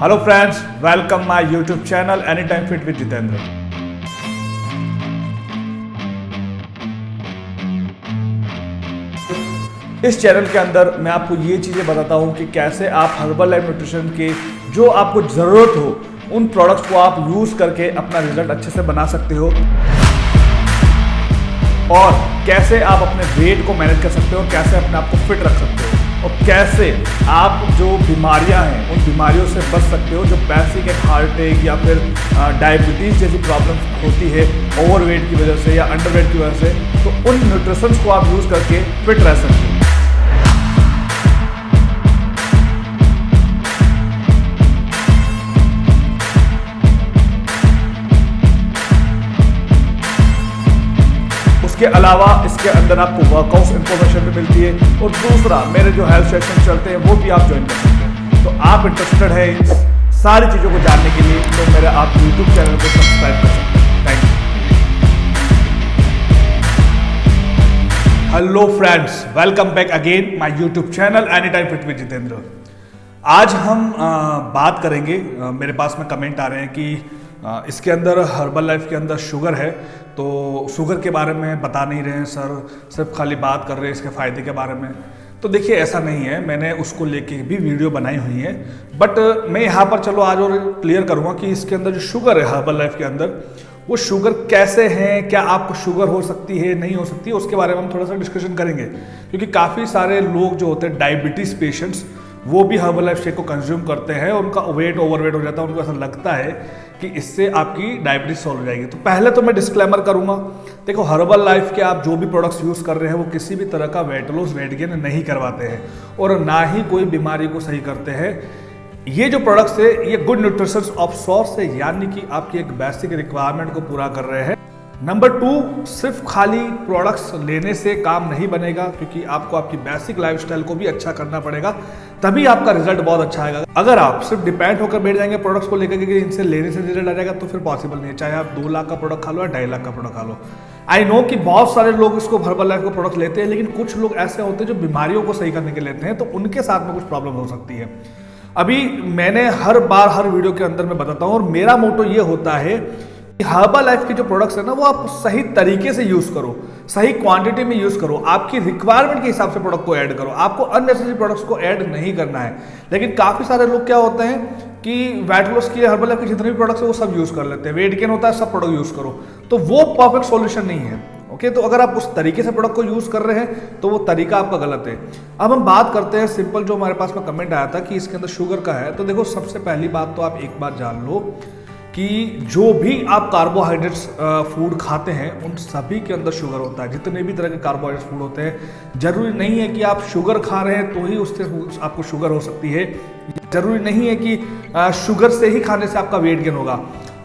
Hello friends, welcome my YouTube channel any time fit with Jitendra. इस channel के अंदर मैं आपको ये चीज़ें बताता हूँ कि कैसे आप हर्बल लाइफ न्यूट्रिशन के जो आपको ज़रूरत हो उन प्रोडक्ट्स को आप यूज़ करके अपना रिजल्ट अच्छे से बना सकते हो, और कैसे आप अपने वेट को मैनेज कर सकते हो, कैसे अपने आप को फिट रख सकते हो, और कैसे आप जो बीमारियां हैं उन बीमारियों से बच सकते हो जो बेसिक एक हार्ट अटैक या फिर डायबिटीज़ जैसी प्रॉब्लम होती है ओवरवेट की वजह से या अंडरवेट की वजह से। तो उन न्यूट्रिशंस को आप यूज़ करके फिट रह सकते हो। इसके अलावा इसके अंदर आपको वर्कआउट इन्फॉर्मेशन भी मिलती है, और दूसरा मेरे जो हेल्थ सेशन चलते हैं वो भी आप ज्वाइन कर सकते हैं। तो आप इंटरेस्टेड है इन सारी चीज़ों को जानने के लिए तो मेरे आप यूट्यूब चैनल को सब्सक्राइब कर सकते हैं। Thank you. Hello friends, welcome back again my YouTube channel any time fit with Jitendra. आज हम बात करेंगे, मेरे पास में कमेंट आ रहे हैं कि इसके अंदर हर्बल लाइफ के अंदर शुगर है, तो शुगर के बारे में बता नहीं रहे हैं सर, सिर्फ खाली बात कर रहे हैं इसके फ़ायदे के बारे में। तो देखिए ऐसा नहीं है, मैंने उसको लेके भी वीडियो बनाई हुई है, बट मैं यहाँ पर चलो आज और क्लियर करूँगा कि इसके अंदर जो शुगर है हर्बल लाइफ के अंदर, वो शुगर कैसे है, क्या आपको शुगर हो सकती है नहीं हो सकती है, उसके बारे में हम थोड़ा सा डिस्कशन करेंगे। क्योंकि काफ़ी सारे लोग जो होते हैं डायबिटीज़ पेशेंट्स, वो भी हर्बल लाइफ शेक को कंज्यूम करते हैं, उनका वेट ओवरवेट हो जाता है, उनको ऐसा लगता है कि इससे आपकी डायबिटीज सॉल्व हो जाएगी। तो पहले तो मैं डिस्क्लेमर करूंगा, देखो हर्बल लाइफ के आप जो भी प्रोडक्ट्स यूज़ कर रहे हैं वो किसी भी तरह का वेट लॉस वेट गेन नहीं करवाते हैं, और ना ही कोई बीमारी को सही करते हैं। ये जो प्रोडक्ट्स है ये गुड न्यूट्रिशन ऑफ सोर्स है, यानी कि आपकी एक बेसिक रिक्वायरमेंट को पूरा कर रहे हैं। नंबर 2, सिर्फ खाली प्रोडक्ट्स लेने से काम नहीं बनेगा, क्योंकि आपको आपकी बेसिक लाइफस्टाइल को भी अच्छा करना पड़ेगा, तभी आपका रिजल्ट बहुत अच्छा आएगा। अगर आप सिर्फ डिपेंड होकर बैठ जाएंगे प्रोडक्ट्स को लेकर कि इनसे लेने से रिजल्ट आ जाएगा, तो फिर पॉसिबल नहीं है। चाहे आप 2 लाख का प्रोडक्ट खा लो या 2.5 लाख का प्रोडक्ट खा लो। आई नो कि बहुत सारे लोग इसको हर्बल लाइफ को प्रोडक्ट लेते हैं, लेकिन कुछ लोग ऐसे होते हैं जो बीमारियों को सही करने के लेते हैं, तो उनके साथ में कुछ प्रॉब्लम हो सकती है। अभी मैंने हर बार हर वीडियो के अंदर मैं बताता हूँ, और मेरा मोटो ये होता है हर्बल लाइफ के जो प्रोडक्ट्स है ना, वो आप सही तरीके से यूज करो, सही क्वांटिटी में यूज करो, आपकी रिक्वायरमेंट के हिसाब से प्रोडक्ट को ऐड करो। आपको अननेसेसरी प्रोडक्ट्स को ऐड नहीं करना है। लेकिन काफी सारे लोग क्या होते हैं कि वेट लॉस के लिए हर्बल लाइफ के जितने भी प्रोडक्ट्स है वो सब यूज कर लेते हैं, वेट गेन होता है सब प्रोडक्ट यूज करो, तो वो परफेक्ट सॉल्यूशन नहीं है। ओके, तो अगर आप उस तरीके से प्रोडक्ट को यूज कर रहे हैं तो वो तरीका आपका गलत है। अब हम बात करते हैं सिंपल, जो हमारे पास में कमेंट आया था कि इसके अंदर शुगर का है। तो देखो सबसे पहली बात तो आप एक बात जान लो कि जो भी आप कार्बोहाइड्रेट्स फूड खाते हैं उन सभी के अंदर शुगर होता है। जितने भी तरह के कार्बोहाइड्रेट्स फूड होते हैं, जरूरी नहीं है कि आप शुगर खा रहे हैं तो ही उससे आपको शुगर हो सकती है, जरूरी नहीं है कि शुगर से ही खाने से आपका वेट गेन होगा।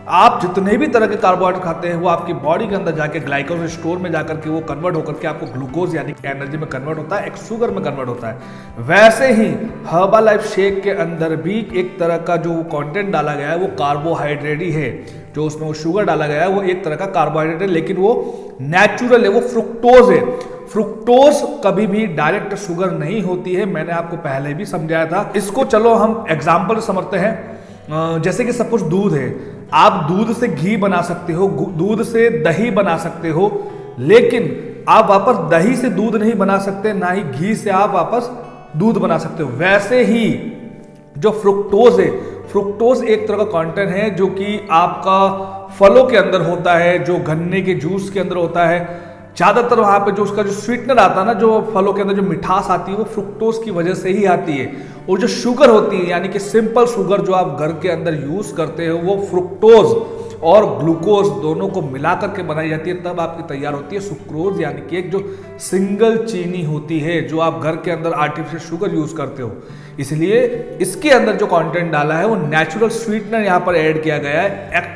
आप जितने भी तरह के कार्बोहाइड्रेट खाते हैं वो आपकी बॉडी के अंदर जाके ग्लाइकोजेन स्टोर में जाकर के वो कन्वर्ट होकर के आपको ग्लूकोज यानी कि एनर्जी में कन्वर्ट होता है, एक शुगर में कन्वर्ट होता है। वैसे ही हर्बल लाइफ शेक के अंदर भी एक तरह का जो कंटेंट डाला गया है वो कार्बोहाइड्रेट ही है। जो उसमें वो शुगर डाला गया है वो एक तरह का कार्बोहाइड्रेट है, लेकिन वो नेचुरल है, वो फ्रुक्टोज है। फ्रुक्टोज कभी भी डायरेक्ट शुगर नहीं होती है, मैंने आपको पहले भी समझाया था। इसको चलो हम एग्जाम्पल समझते हैं। जैसे कि सपोज दूध है, आप दूध से घी बना सकते हो, दूध से दही बना सकते हो, लेकिन आप वापस दही से दूध नहीं बना सकते, ना ही घी से आप वापस दूध बना सकते हो। वैसे ही जो फ्रुक्टोज है, फ्रुक्टोज एक तरह का कंटेंट है जो कि आपका फलों के अंदर होता है, जो गन्ने के जूस के अंदर होता है। ज्यादातर वहां पे जो उसका जो स्वीटनर आता है ना, जो फलों के अंदर जो मिठास आती है वो फ्रुक्टोज की वजह से ही आती है। और जो शुगर होती है यानी कि सिंपल शुगर जो आप घर के अंदर यूज करते हो वो फ्रुक्टोज और ग्लूकोज दोनों को मिला करके बनाई जाती है, तब आपकी तैयार होती है सुक्रोज, यानी कि एक जो सिंगल चीनी होती है जो आप घर के अंदर आर्टिफिशियल शुगर यूज करते हो। इसलिए इसके अंदर जो कंटेंट डाला है वो नेचुरल स्वीटनर यहाँ पर ऐड किया गया है।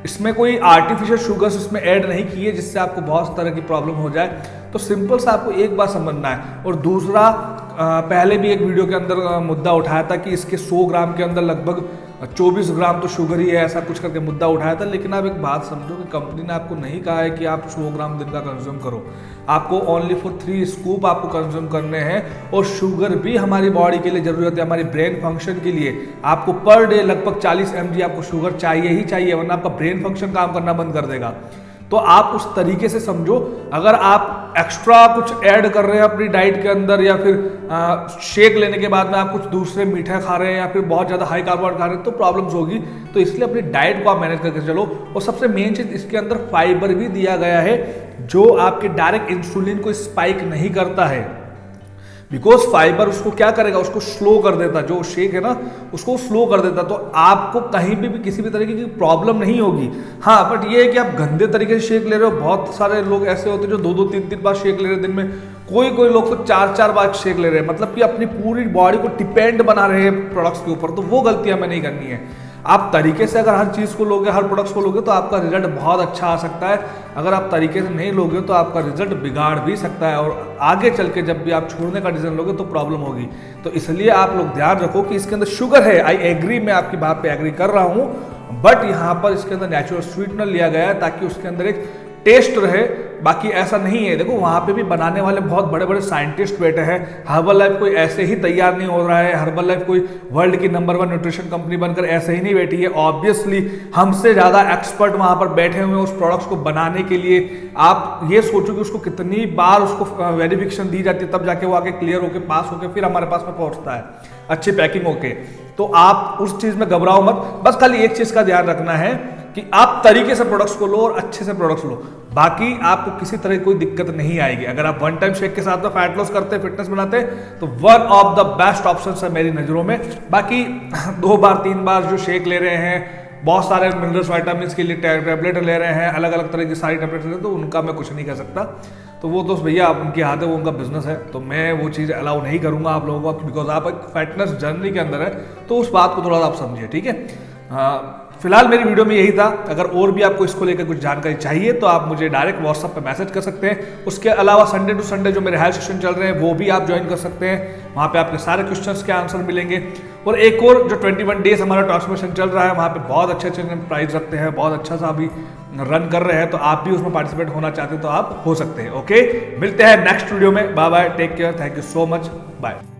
इसमें कोई आर्टिफिशियल शुगर्स इसमें ऐड नहीं किए जिससे आपको बहुत तरह की प्रॉब्लम हो जाए। तो सिंपल सा आपको एक बात समझना है। और दूसरा, पहले भी एक वीडियो के अंदर मुद्दा उठाया था कि इसके 100 ग्राम के अंदर लगभग 24 ग्राम तो शुगर ही है, ऐसा कुछ करके मुद्दा उठाया था। लेकिन आप एक बात समझो कि कंपनी ने आपको नहीं कहा है कि आप 100 ग्राम दिन का कंज्यूम करो, आपको ओनली फॉर 3 स्कूप आपको कंज्यूम करने हैं। और शुगर भी हमारी बॉडी के लिए जरूरत है, हमारी ब्रेन फंक्शन के लिए। आपको पर डे लगभग 40 mg आपको शुगर चाहिए ही चाहिए, वरना आपका ब्रेन फंक्शन काम करना बंद कर देगा। तो आप उस तरीके से समझो, अगर आप एक्स्ट्रा कुछ ऐड कर रहे हैं अपनी डाइट के अंदर, या फिर शेक लेने के बाद में आप कुछ दूसरे मीठा खा रहे हैं, या फिर बहुत ज़्यादा हाई कार्बोहाइड्रेट खा रहे हैं, तो प्रॉब्लम्स होगी। तो इसलिए अपनी डाइट को आप मैनेज करके चलो। और सबसे मेन चीज़, इसके अंदर फाइबर भी दिया गया है जो आपके डायरेक्ट इंसुलिन को स्पाइक नहीं करता है। बिकॉज फाइबर उसको क्या करेगा, उसको स्लो कर देता, जो शेक है ना उसको स्लो कर देता। तो आपको कहीं भी किसी भी तरीके की प्रॉब्लम नहीं होगी। हाँ, बट ये है कि आप गंदे तरीके से शेक ले रहे हो। बहुत सारे लोग ऐसे होते हैं जो 2-2, 3-3 बार शेक ले रहे हैं दिन में। कोई लोग तो 4-4 बार शेक ले रहे हैं, मतलब कि अपनी पूरी बॉडी को डिपेंड बना रहे हैं प्रोडक्ट्स के ऊपर। तो वो गलती हमें नहीं करनी है। आप तरीके से अगर हर चीज़ को लोगे, हर प्रोडक्ट्स को लोगे, तो आपका रिजल्ट बहुत अच्छा आ सकता है। अगर आप तरीके से नहीं लोगे तो आपका रिजल्ट बिगाड़ भी सकता है, और आगे चल के जब भी आप छोड़ने का डिसीजन लोगे तो प्रॉब्लम होगी। तो इसलिए आप लोग ध्यान रखो कि इसके अंदर शुगर है, आई एग्री, मैं आपकी बात पे एग्री कर रहा हूँ, बट यहाँ पर इसके अंदर नेचुरल स्वीटनर लिया गया है ताकि उसके अंदर एक टेस्ट रहे। बाकी ऐसा नहीं है, देखो वहाँ पे भी बनाने वाले बहुत बड़े बड़े साइंटिस्ट बैठे हैं। हर्बल लाइफ कोई ऐसे ही तैयार नहीं हो रहा है, हर्बल लाइफ कोई वर्ल्ड की नंबर 1 न्यूट्रिशन कंपनी बनकर ऐसे ही नहीं बैठी है। ऑब्वियसली हमसे ज़्यादा एक्सपर्ट वहाँ पर बैठे हुए हैं उस प्रोडक्ट्स को बनाने के लिए। आप ये सोचो कि उसको कितनी बार उसको वेरिफिकेशन दी जाती है, तब जाके वो आके क्लियर होके पास होके फिर हमारे पास में पहुँचता है अच्छी पैकिंग होके। तो आप उस चीज़ में घबराओ मत, बस खाली एक चीज़ का ध्यान रखना है कि आप तरीके से प्रोडक्ट्स को लो और अच्छे से प्रोडक्ट्स लो। बाकी आपको किसी तरह की कोई दिक्कत नहीं आएगी। अगर आप 1 टाइम शेक के साथ में फैट लॉस करते हैं, फिटनेस बनाते हैं, तो one of the best option है मेरी नज़रों में। बाकी 2 बार 3 बार जो शेक ले रहे हैं, बहुत सारे मिनरल्स वाइटामिन के लिए टैबलेट ले रहे हैं, अलग अलग तरह की सारी टैबलेट ले रहे हैं, तो उनका मैं कुछ नहीं कह सकता। तो वो दोस्त भैया आप उनके हाथ है, वो उनका बिजनेस है। तो मैं वो चीज़ अलाउ नहीं करूँगा आप लोगों को, बिकॉज आप एक फिटनेस जर्नी के अंदर है। तो उस बात को थोड़ा सा आप समझिए, ठीक है। फिलहाल मेरी वीडियो में यही था। अगर और भी आपको इसको लेकर कुछ जानकारी चाहिए तो आप मुझे डायरेक्ट व्हाट्सएप पे मैसेज कर सकते हैं। उसके अलावा संडे टू संडे जो मेरे हेल्थ सेशन चल रहे हैं वो भी आप ज्वाइन कर सकते हैं। वहाँ पे आपके सारे क्वेश्चंस के आंसर मिलेंगे। और एक और जो 21 डेज हमारा ट्रांसफॉर्मेशन चल रहा है, वहाँ पे बहुत अच्छे अच्छे प्राइस रखते हैं, बहुत अच्छा सा अभी रन कर रहे हैं। तो आप भी उसमें पार्टिसिपेट होना चाहते हैं तो आप हो सकते हैं। ओके, मिलते हैं नेक्स्ट वीडियो में। Bye bye, take care, thank you so much, bye.